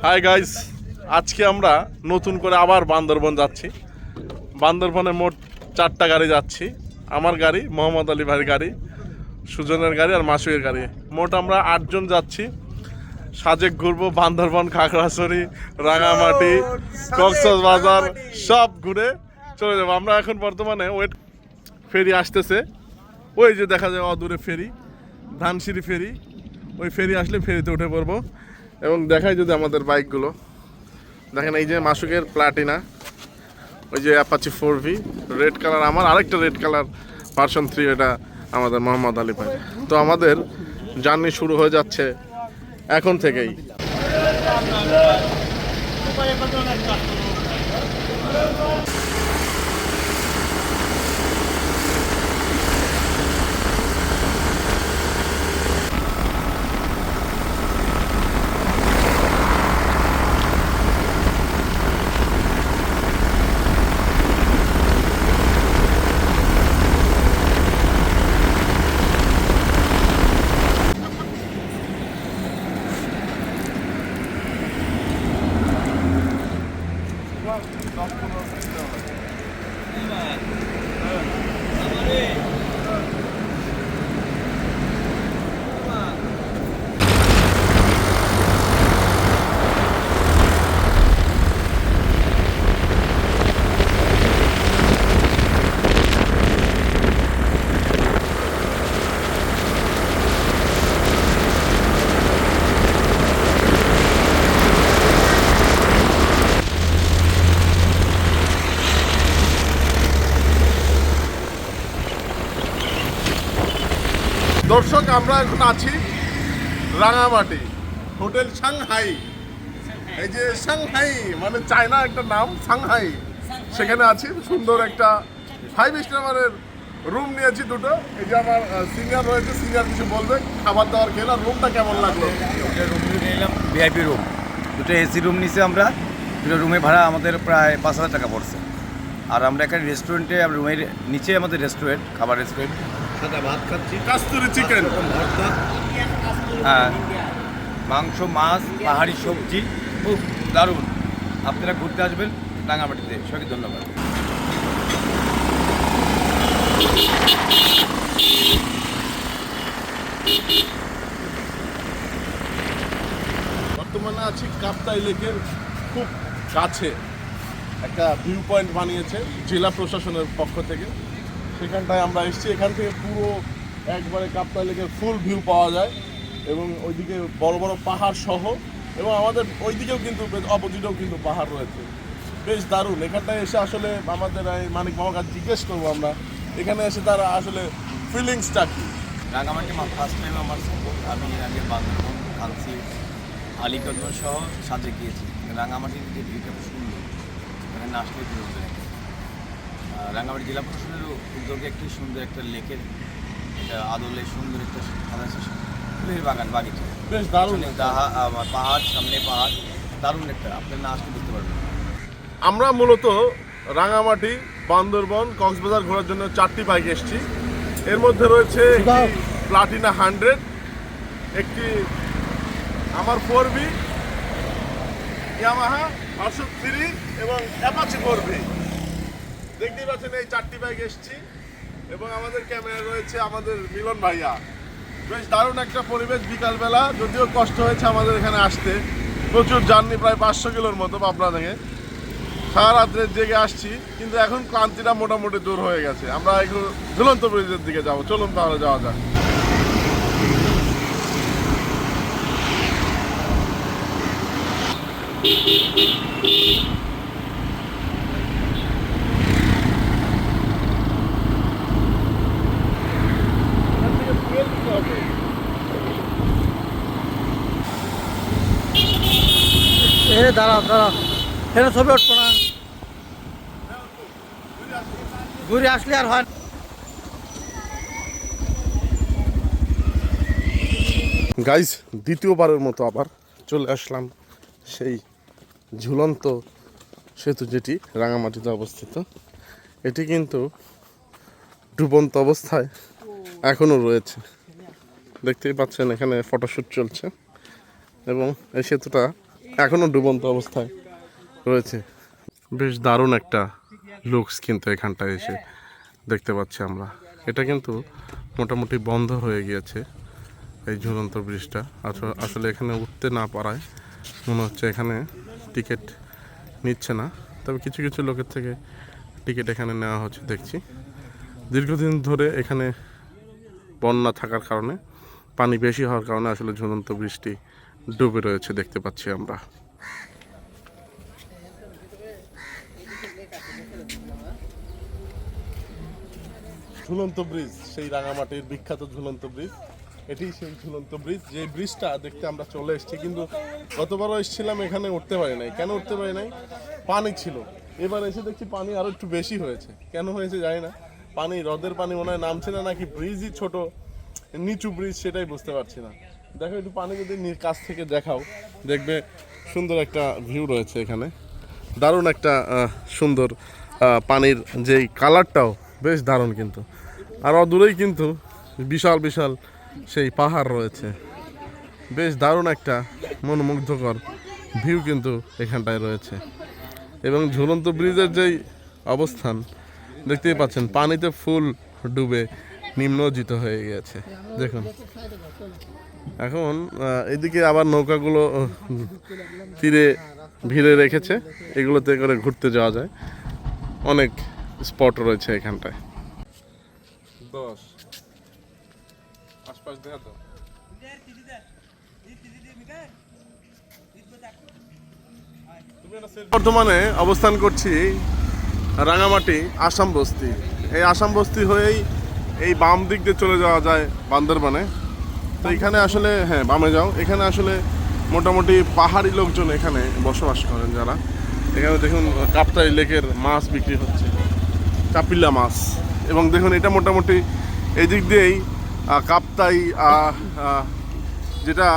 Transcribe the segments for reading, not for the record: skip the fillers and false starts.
Hi guys, আজকে আমরা নতুন করে আবার বান্দরবন যাচ্ছি। বান্দরবনে মোট 4টা গাড়ি যাচ্ছি। আমার গাড়ি, মোহাম্মদ আলী ভাইয়ের গাড়ি, সুজনের গাড়ি আর মাসুয়ের গাড়ি। মোট আমরা 8 জন যাচ্ছি। সাজেক ঘুরবো, বান্দরবন, খাগড়াছড়ি, রাঙামাটি, কক্সবাজার সব ঘুরে চলে যাবো। আমরা এখন বর্তমানে ফেরি আসতেছে, ওই যে দেখা যায় অদূরে ফেরি, ধানসিঁড়ি ফেরি। ওই ফেরি আসলে ফেরিতে উঠে পড়বো এবং দেখাই যদি আমাদের বাইকগুলো দেখেন। এই যে মাসুকের প্লাটিনা, ওই যে অ্যাপাচি 4V রেড কালার, আমার আরেকটা রেড কালার ভার্সন 3, এটা আমাদের মোহাম্মদ আলী ভাই। তো আমাদের জার্নি শুরু হয়ে যাচ্ছে এখন থেকেই। দর্শক, আমরা এখন আছি রাঙামাটি, হোটেল সাংহাই। এই যে সাংহাই মানে চায়না একটা নাম, সাংহাই, সেখানে আছি। সুন্দর একটা 5 স্টারের রুম নিয়েছি দুটো। এই যে আমার সিনিয়র রয়েছে, সিনিয়র কিছু বলবে খাবার দাবার খেলে। রুমটা কেমন লাগলো? রুম নিলাম ভিআইপি রুম, দুটো এসি রুম নিয়েছি আমরা। দুটো রুমে ভাড়া আমাদের প্রায় 5,000 টাকা পড়ছে। আর আমরা একটা রেস্টুরেন্টে, রুমের নিচে আমাদের রেস্টুরেন্ট, খাবার রেস্টুরেন্ট, ভাত খাচ্ছি, কাস্তুরি চিকেন, হ্যাঁ, মাংস, মাছ, পাহাড়ি সবজি, খুব দারুণ। আপনারা ঘুরতে আসবেন রাঙামাটিতে। সবাইকে ধন্যবাদ। বর্তমানে আছি কাপ্তাই লেকের খুব কাছে। একটা ভিউ পয়েন্ট বানিয়েছে জেলা প্রশাসনের পক্ষ থেকে, সেখানটায় আমরা এসেছি। এখান থেকে পুরো একবারে কাপ্তাই লেকের ফুল ভিউ পাওয়া যায় এবং ওইদিকে বড় বড় পাহাড় সহ, এবং আমাদের ওইদিকেও কিন্তু অপোজিটেও কিন্তু পাহাড় রয়েছে। বেশ দারুণ। এখানটায় এসে আসলে আমাদের এই মানিক মামার কাছে জিজ্ঞেস করবো আমরা, এখানে এসে তারা আসলে ফিলিংসটা কী। রাঙামাটি ফার্স্ট টাইম আমার সফর। আমি এর আগে বান্দরবন, খালসি, আলীকদম সহ সাজে গিয়েছি। রাঙামাটির যে ভিউটা খুব সুন্দর, এখানে আসলে ঘুরবে। রাঙামাটি জেলা প্রশাসনের উদ্যোগে একটি সুন্দর একটা লেকের একটা আদলে সুন্দর একটা ফুলের বাগিচা, বেশ দারুণ। পাহাড়, সামনে পাহাড়, দারুণ একটা। আপনার না আসলে বুঝতে পারবেন। আমরা মূলত রাঙামাটি, বান্দরবন, কক্সবাজার ঘোরার জন্য 4টি বাইক এসেছি। এর মধ্যে রয়েছে প্লাটিনা 100, একটি আমার 4V, ইয়ামাহা ভার্সন 3 এবং অ্যাপাচি 4V। দেখতেই পাচ্ছেন এই 4টি বাইক এসেছি এবং আমাদের ক্যামেরা রয়েছে আমাদের মিলন ভাইয়া। বেশ দারুণ একটা পরিবেশ বিকালবেলা, যদিও কষ্ট হয়েছে আমাদের এখানে আসতে। প্রচুর জার্নি, প্রায় 500 কিলোর মতো পাবনা থেকে। সারা রাত্রে জেগে আসছি, কিন্তু এখন ক্লান্তিটা মোটামুটি দূর হয়ে গেছে। আমরা একটু ঝুলন্ত ব্রিজের দিকে যাবো। চলুন তাহলে যাওয়া যাক। দাঁড়া এখানে ছবি উঠবো না, ঘুরে আসলে আর হয়। গাইস, দ্বিতীয়বারের মতো আবার চলে আসলাম সেই ঝুলন্ত সেতু, যেটি রাঙামাটিতে অবস্থিত। এটি কিন্তু ডুবন্ত অবস্থায় এখনও রয়েছে। দেখতেই পাচ্ছেন এখানে ফটোশ্যুট চলছে এবং এই সেতুটা এখনো ডুবন্ত অবস্থায় রয়েছে। বেশ দারুণ একটা লুকস কিন্তু এখানটায় এসে দেখতে পাচ্ছি আমরা। এটা কিন্তু মোটামুটি বন্ধ হয়ে গিয়েছে এই ঝুলন্ত ব্রিজটা। আসলে এখানে উঠতে না পারায় মনে হচ্ছে এখানে টিকিট নিচ্ছে না, তবে কিছু কিছু লোকের থেকে টিকিট এখানে নেওয়া হচ্ছে দেখছি। দীর্ঘদিন ধরে এখানে বন্যা থাকার কারণে, পানি বেশি হওয়ার কারণে আসলে ঝুলন্ত ব্রিজটি ডুবে রয়েছে দেখতে পাচ্ছি আমরা। ঝুলন্ত ব্রিজ, সেই রাঙামাটির বিখ্যাত ঝুলন্ত ব্রিজ। এটি সেই ঝুলন্ত ব্রিজ, যে ব্রিজটা দেখতে আমরা চলে এসেছি, কিন্তু গতবারও এসেছিলাম এখানে উঠতে পারি নাই। কেন উঠতে পারি নাই? পানি ছিল। এবার এসে দেখছি পানি আরো একটু বেশি হয়েছে। কেন হয়েছে জানি না। পানি, হ্রদের পানি মনে হয় নামছে না, নাকি ব্রিজই ছোট, নিচু ব্রিজ, সেটাই বুঝতে পারছি না। দেখো একটু পানি যদি কাছ থেকে দেখাও, দেখবে সুন্দর একটা ভিউ রয়েছে এখানে। দারুণ একটা সুন্দর পানির যেই কালারটাও বেশ দারুণ কিন্তু। আর অদূরেই কিন্তু বিশাল বিশাল সেই পাহাড় রয়েছে। বেশ দারুণ একটা মনোমুগ্ধকর ভিউ কিন্তু এখানটায় রয়েছে। এবং ঝুলন্ত ব্রিজের যেই অবস্থান দেখতেই পাচ্ছেন, পানিতে ফুল ডুবে নিম্নজিত হয়ে গিয়েছে দেখুন। এখন এদিকে আবার নৌকাগুলো তীরে ভিড়ে রেখেছে, এগুলোতে করে ঘুরতে যাওয়া যায়। অনেক স্পট রয়েছে এখানটায়। 10 আশপাশ দেখা তো। বর্তমানে অবস্থান করছি রাঙামাটি আসাম বস্তি। এই আসাম বস্তি হয়েই এই বাম দিক দিয়ে চলে যাওয়া যায় বান্দরবানে। তো এখানে আসলে, হ্যাঁ বামে যাও, এখানে আসলে মোটামুটি পাহাড়ি লোকজন এখানে বসবাস করেন যারা। এখানে দেখুন কাপ্তাই লেকের মাছ বিক্রি হচ্ছে, কাপিলা মাছ। এবং দেখুন এটা মোটামুটি এই দিক দিয়েই কাপ্তাই, যেটা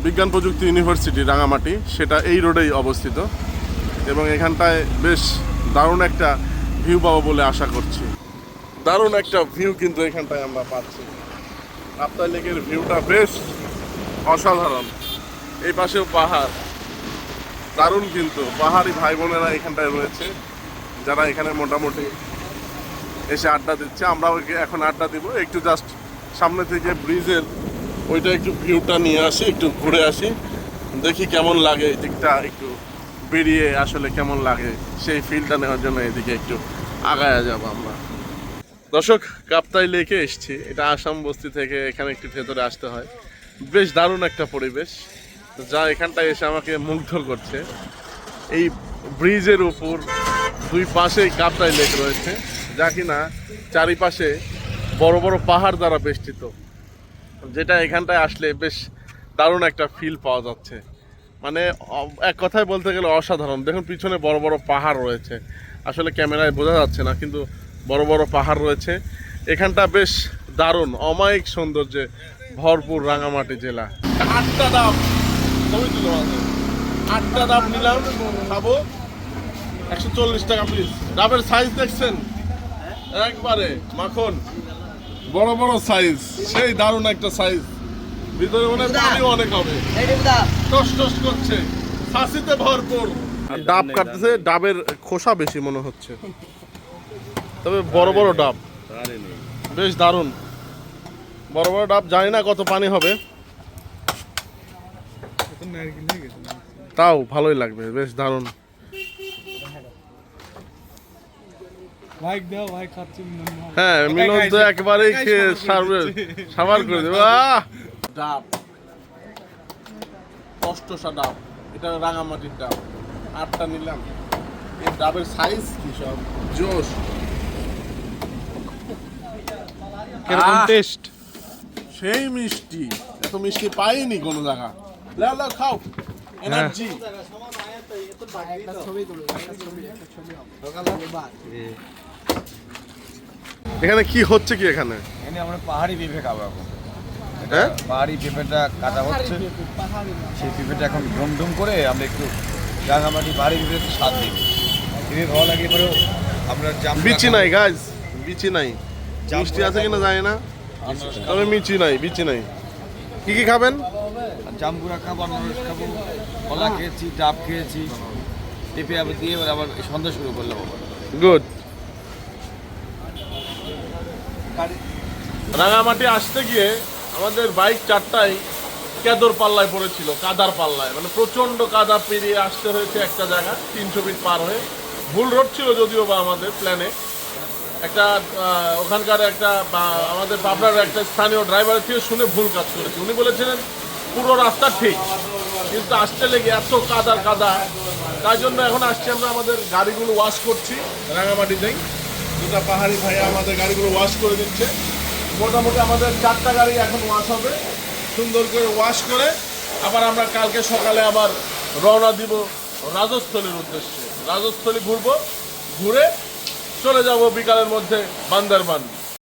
বিজ্ঞান প্রযুক্তি ইউনিভার্সিটি রাঙামাটি, সেটা এই রোডেই অবস্থিত। এবং এখানটায় বেশ দারুণ একটা ভিউ পাবো বলে আশা করছি। দারুণ একটা ভিউ কিন্তু এখানটায় আমরা পাচ্ছি। কাপ্তাই লেকের ভিউটা বেশ অসাধারণ। এই পাশেও পাহাড়, দারুণ কিন্তু। পাহাড়ি ভাই বোনেরা এখানটায় রয়েছে, যারা এখানে মোটামুটি এসে আড্ডা দিচ্ছে। আমরাও এখন আড্ডা দিব। একটু জাস্ট সামনে থেকে ব্রিজের ওইটা একটু ভিউটা নিয়ে আসি, একটু ঘুরে আসি, দেখি কেমন লাগে এই দিকটা, একটু বেরিয়ে আসলে কেমন লাগে সেই ফিলটা নেওয়ার জন্য এদিকে একটু আগায়া যাব আমরা। দর্শক, কাপ্তাই লেকে এসছি। এটা আসাম বস্তি থেকে এখানে একটু ভেতরে আসতে হয়। বেশ দারুণ একটা পরিবেশ, যা এখানটায় এসে আমাকে মুগ্ধ করছে। এই ব্রিজের উপর দুই পাশেই কাপ্তাই লেক রয়েছে, যা কিনা চারিপাশে বড় বড় পাহাড় দ্বারা বেষ্টিত, যেটা এখানটায় আসলে বেশ দারুণ একটা ফিল পাওয়া যাচ্ছে। মানে এক কথায় বলতে গেলে অসাধারণ। দেখুন পিছনে বড় বড় পাহাড় রয়েছে, আসলে ক্যামেরায় বোঝা যাচ্ছে না, কিন্তু বড় বড় পাহাড় রয়েছে। এখানটা বেশ দারুণ, অমায়িক সৌন্দর্যে ভরপুর রাঙামাটি জেলা। 8টা ডাব, ছবি তুলো আছে, 8টা ডাব নিলাম, খাবো 140 টাকা প্লিজ। ডাবের সাইজ দেখছেন, একবারে মাখন, বড় বড় সাইজ, সেই দারুণ একটা সাইজ। ভিতরে মনে হয় পানি অনেক হবে, টস টস করছে, ফাঁসিতে ভরপুর। ডাব কাটতেছে, ডাবের খোসা বেশি মনে হচ্ছে, তবে বড় বড় ডাব, বেশ দারুণ বড় বড় ডাব। জানি না কত পানি হবে, তাও ভালোই লাগবে, বেশ দারুণ। হ্যাঁ, মিলন তো একবারেই খেয়ে সাবার করে দেবে। ডাব, কষ্টসা ডাব, এটা রাঙামাটির ডাব। 8টা নিলাম। এই ডাবের সাইজ কি সব জোশ। টেস্ট সেই মিষ্টি, এত মিষ্টি পাইনি কোনো জায়গা। লাও লাও খাও, এনার্জি। এখানে কি হচ্ছে কি? এখানে আমরা পাহাড়ি পেঁপে খাবো এখন। হ্যাঁ, পাহাড়ি পেঁপেটা কাটা হচ্ছে, সেই পেঁপেটা এখন ডুম ডুম করে আমরা একটু রাঙামাটি পাহাড়ি পেঁপে স্বাদ দিই। পেঁপে ভালো লাগে, পরেও আমরা বিচি নাই গাইজ, বিচি নাই। মিষ্টি আছে কিনা জানি না, তবে মিচি নাই, বিচি নাই। কি কি খাবেন? জাম্বুরা খাবো, আনারস খাবো, কলা খেয়েছি, ডাব খেয়েছি, পেঁপে আবার দিয়ে এবার আবার সন্ধ্যা শুরু করলাম আবার। গুড। রাঙামাটি আসতে গিয়ে আমাদের বাইক চারটাই কেদর পাল্লায় পড়েছিল, কাদার পাল্লায়, মানে প্রচণ্ড কাদা পেরিয়ে আসতে হয়েছে একটা জায়গা 300 ফিট পার হয়ে। ভুল রোড ছিল যদিও বা আমাদের প্ল্যানে, একটা ওখানকার একটা আমাদের পাবনার একটা স্থানীয় ড্রাইভারের থেকে শুনে ভুল কাজ করেছি। উনি বলেছিলেন পুরো রাস্তা ঠিক, কিন্তু আসতে লেগে এত কাদার কাদা, তাই জন্য এখন আসছি আমরা আমাদের গাড়িগুলো ওয়াশ করছি রাঙামাটিতেই। দুটা পাহাড়ি ভাইয়া আমাদের গাড়িগুলো ওয়াশ করে দিচ্ছে। মোটামুটি আমাদের 4টা গাড়ি এখন ওয়াশ হবে, সুন্দর করে ওয়াশ করে আবার আমরা কালকে সকালে আবার রওনা দিব রাজস্থলীর উদ্দেশ্যে। রাজস্থলী ঘুরবো, ঘুরে চলে যাব বিকালের মধ্যে বান্দরবান।